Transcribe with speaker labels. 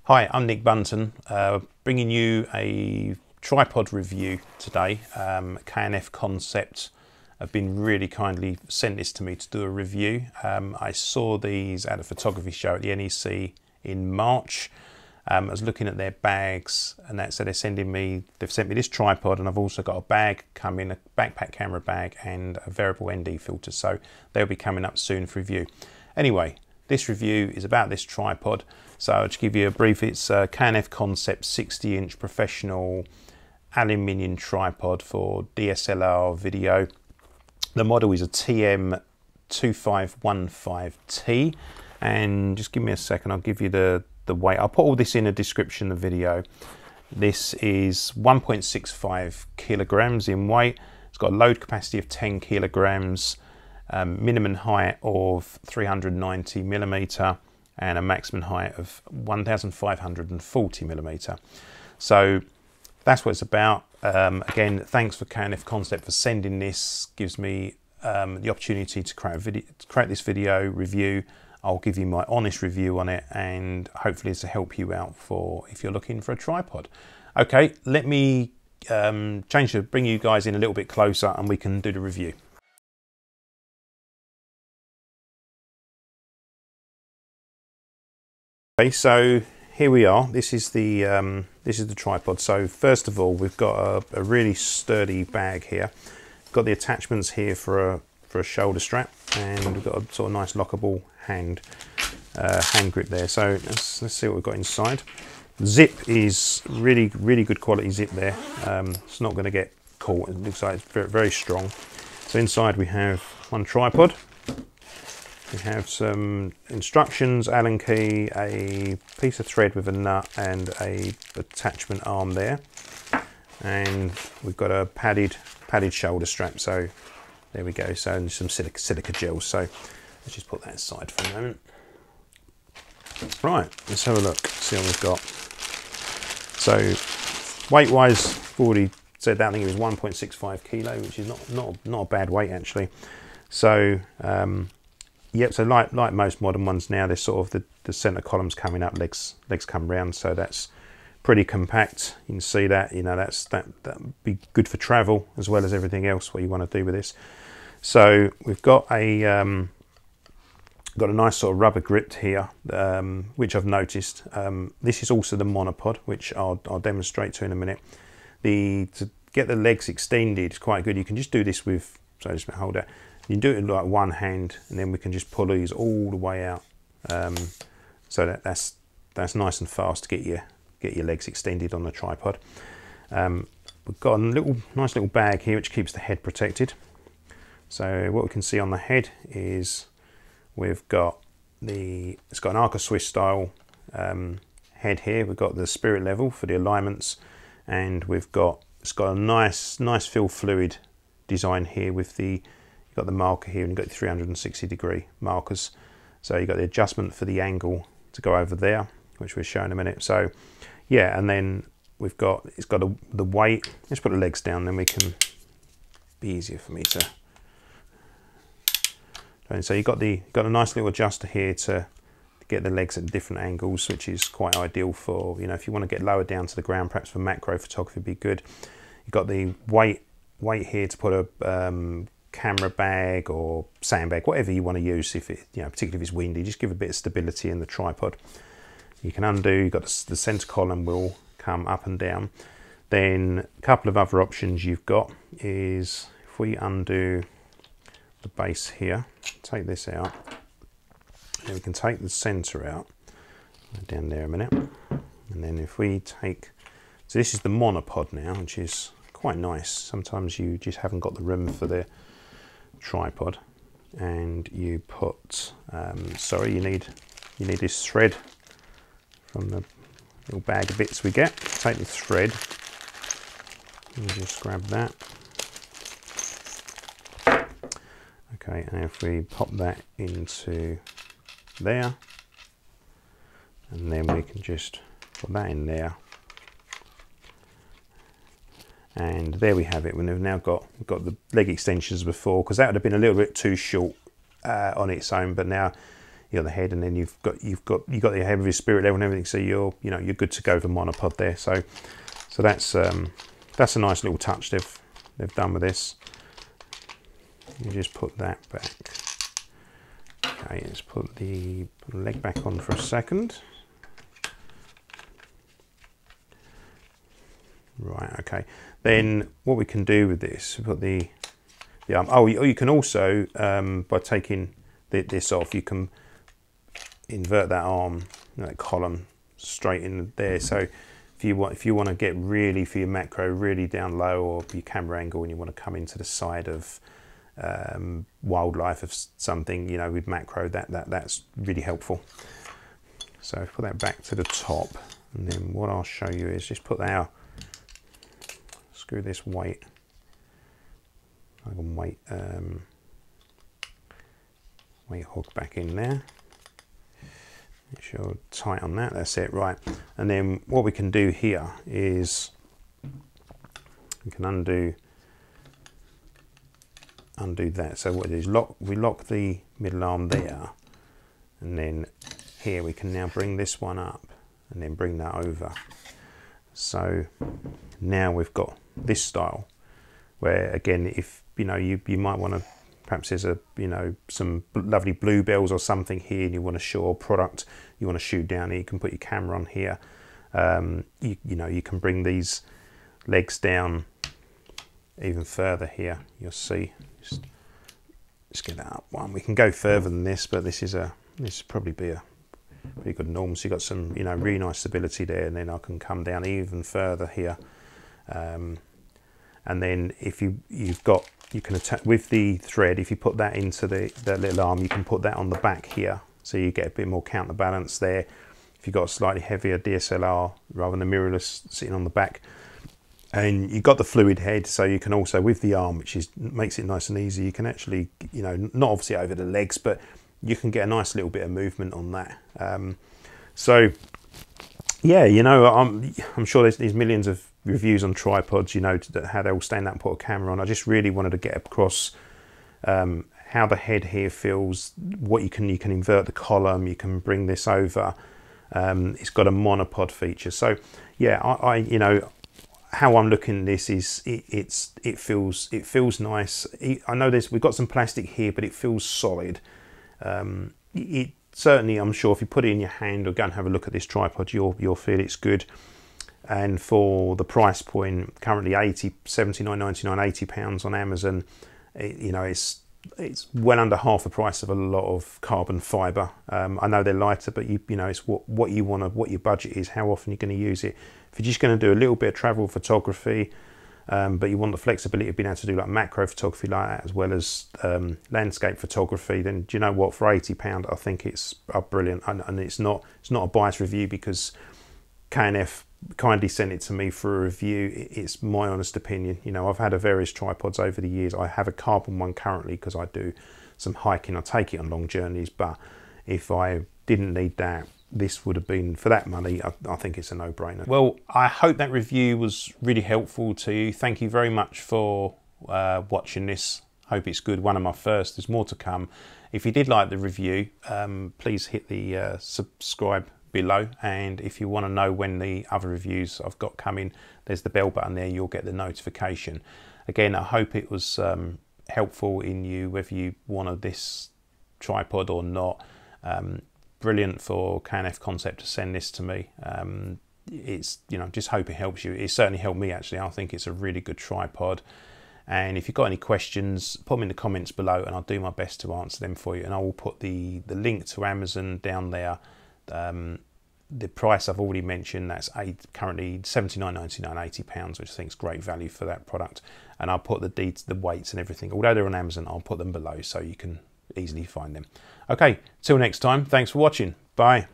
Speaker 1: Hi, I'm Nick Bunton, bringing you a tripod review today. K&F Concept have been really kindly sent this to me to do a review. I saw these at a photography show at the NEC in March. I was looking at their bags, and so they've sent me this tripod, and I've also got a bag coming, a backpack camera bag and a variable ND filter, so they'll be coming up soon for review. Anyway, this review is about this tripod, so I'll just give you a brief. It's a K&F Concept 60-inch professional aluminium tripod for DSLR video. The model is a TM2515T, and just give me a second, I'll give you the weight. I'll put all this in a description of the video. This is 1.65 kilograms in weight. It's got a load capacity of 10 kilograms. Minimum height of 390 millimeter and a maximum height of 1540 millimeter. So that's what it's about. Again, thanks for K&F Concept for sending this. Gives me the opportunity to create this video review. I'll give you my honest review on it, and hopefully it's to help you out for if you're looking for a tripod. Okay, let me bring you guys in a little bit closer and we can do the review. Okay, so here we are. This is the tripod. So first of all, we've got a really sturdy bag here. We've got the attachments here for a shoulder strap, and we've got a sort of nice lockable hand grip there. So let's see what we've got inside. Zip is really good quality zip there. It's not going to get caught. It looks like it's very, very strong. So inside we have one tripod. We have some instructions, Allen key, a piece of thread with a nut and a attachment arm there, and we've got a padded shoulder strap. So there we go. So and some silica gels. So let's just put that aside for a moment. Right, let's have a look. See what we've got. So weight wise, I've already said that. I think it was 1.65 kilo, which is not a bad weight actually. So yep, so like most modern ones now, there's sort of the center columns coming up, legs come round, so that's pretty compact. You can see that, you know, that'd be good for travel as well as everything else what you want to do with this. So we've got a nice sort of rubber grip here, which I've noticed. This is also the monopod, which I'll demonstrate to in a minute. To get the legs extended is quite good. You can just do this with, so just hold that. You can do it in like one hand, and then we can just pull these all the way out. So that's nice and fast to get your legs extended on the tripod. We've got a nice little bag here which keeps the head protected. So what we can see on the head is we've got it's got an Arca Swiss style head here. We've got the spirit level for the alignments, and it's got a nice fill fluid design here with you've got the marker here, and you've got the 360 degree markers. So you've got the adjustment for the angle to go over there, which we'll show in a minute. So yeah, and then it's got the weight. Let's put the legs down, then we can be easier for me to. And so you've got a nice little adjuster here to get the legs at different angles, which is quite ideal for, you know, if you want to get lower down to the ground, perhaps for macro photography, be good. You've got the weight here to put a camera bag or sandbag, whatever you want to use. If it, you know, particularly if it's windy, just give a bit of stability in the tripod. You can undo. You've got the center column will come up and down. Then a couple of other options you've got is if we undo the base here, take this out, and we can take the center out down there a minute, and then if we take, so this is the monopod now, which is quite nice. Sometimes you just haven't got the room for the tripod, and you put you need this thread from the little bag of bits we get. Take the thread and just grab that. Okay, and if we pop that into there, and then we can just put that in there, and there we have it. We've now got the leg extensions before, because that would have been a little bit too short on its own, but now you got the head, and then you've got the head with your spirit level and everything. So you're good to go with the monopod there. So that's a nice little touch they've done with this. You just put that back. Okay, let's put the leg back on for a second. Right, okay. Then what we can do with this, we put the arm. Oh, you can also, by taking this off, you can invert that arm, that column, straight in there. So if you want to get really, for your macro, really down low, or your camera angle, and you want to come into the side of wildlife of something, you know, with macro, that's really helpful. So put that back to the top, and then what I'll show you is just put our screw this weight. I can weight hook back in there. Make sure tight on that. That's it, right? And then what we can do here is we can undo that. So what it is, we lock the middle arm there, and then here we can now bring this one up and then bring that over. So now we've got this style, where again, if you know, you might want to, perhaps there's a, you know, some lovely bluebells or something here, and you want to show a product, you want to shoot down here, you can put your camera on here. You know, you can bring these legs down even further here. You'll see. Just get that up one. We can go further than this, but this probably be a pretty good norm. So you've got some, you know, really nice stability there, and then I can come down even further here. And then if you can attach with the thread, if you put that into that little arm, you can put that on the back here, so you get a bit more counterbalance there. If you've got a slightly heavier DSLR rather than the mirrorless sitting on the back, and you've got the fluid head, so you can also, with the arm, which makes it nice and easy, you can actually, you know, not obviously over the legs, but you can get a nice little bit of movement on that. So yeah, you know, I'm sure there's millions of reviews on tripods, you know, how they all stand up and put a camera on. I just really wanted to get across how the head here feels, what you can invert the column, you can bring this over. It's got a monopod feature. So yeah, I you know, how I'm looking at this is it feels nice. I know we've got some plastic here, but it feels solid. It certainly, I'm sure if you put it in your hand or go and have a look at this tripod, you'll feel it's good. And for the price point, currently £79.99, £80 on Amazon, you know, it's well under half the price of a lot of carbon fibre. I know they're lighter, but you know, it's what you want to, what your budget is, how often you're going to use it. If you're just going to do a little bit of travel photography, but you want the flexibility of being able to do like macro photography like that, as well as landscape photography, then do you know what? For £80, I think it's brilliant. And it's not a biased review, because KNF kindly sent it to me for a review. It's my honest opinion. You know, I've had various tripods over the years. I have a carbon one currently because I do some hiking. I take it on long journeys, but if I didn't need that, this would have been, for that money, I think it's a no-brainer. Well, I hope that review was really helpful to you. Thank you very much for watching this. Hope it's good. One of my first. There's more to come. If you did like the review, please hit the subscribe below, and if you want to know when the other reviews I've got coming, there's the bell button there, you'll get the notification. Again, I hope it was helpful in you, whether you wanted this tripod or not. Brilliant for KNF Concept to send this to me. It's, you know, just hope it helps you. It certainly helped me, actually. I think it's a really good tripod. And if you've got any questions, put them in the comments below, and I'll do my best to answer them for you. And I will put the link to Amazon down there. The price I've already mentioned, that's currently £79.99, £80, which I think is great value for that product. And I'll put the weights and everything, although they're on Amazon, I'll put them below so you can easily find them. Okay, till next time, thanks for watching. Bye.